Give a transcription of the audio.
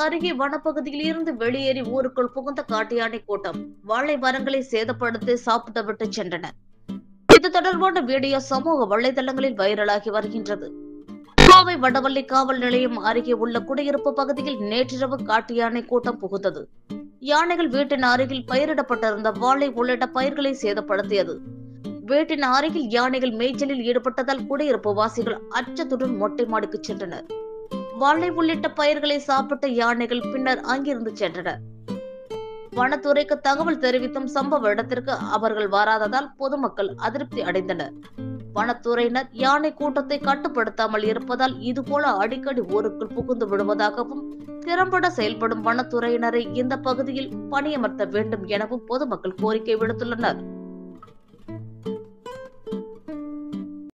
அருகே வனப்பகுதியில் இருந்து வெளியேறி ஊருக்குள் புகுந்த காட்டு யானை கூட்டம் வாழை மரங்களை சேதப்படுத்தி சாப்பிட்டுவிட்டு சென்றன. இது தொடர்பான வீடியோ சமூக வலைதளங்களில் வைரலாகி வருகின்றது. கோவை வடவள்ளி காவல் நிலையம் அருகே உள்ள குடியிருப்பு பகுதியில் நேற்றிரவு காட்டு யானை கூட்டம் புகுந்தது. யானைகள் வீட்டின் அருகில் பயிரிடப்பட்டிருந்த வாழை உள்ளிட்ட பயிர்களை சேதப்படுத்தியது. வீட்டின் அருகில் யானைகள் மேய்ச்சலில் ஈடுபட்டதால் குடியிருப்பு வாசிகள் அச்சத்துடன் மொட்டை மாடிக்கு சென்றனர். வாழை உள்ளிட்ட பயிர்களை சாப்பிட்ட யானைகள் பின்னர் அங்கிருந்து சென்றனர். வனத்துறைக்கு தகவல் தெரிவித்தும் சம்பவ இடத்திற்கு அவர்கள் வராததால் பொதுமக்கள் அதிருப்தி அடைந்தனர். வனத்துறையினர் யானை கூட்டத்தை கட்டுப்படுத்தாமல் இருப்பதால் இதுபோல அடிக்கடி ஊருக்குள் புகுந்து விடுவதாகவும், திறம்பட செயல்படும் வனத்துறையினரை இந்த பகுதியில் பணியமர்த்த வேண்டும் எனவும் பொதுமக்கள் கோரிக்கை விடுத்துள்ளனர்.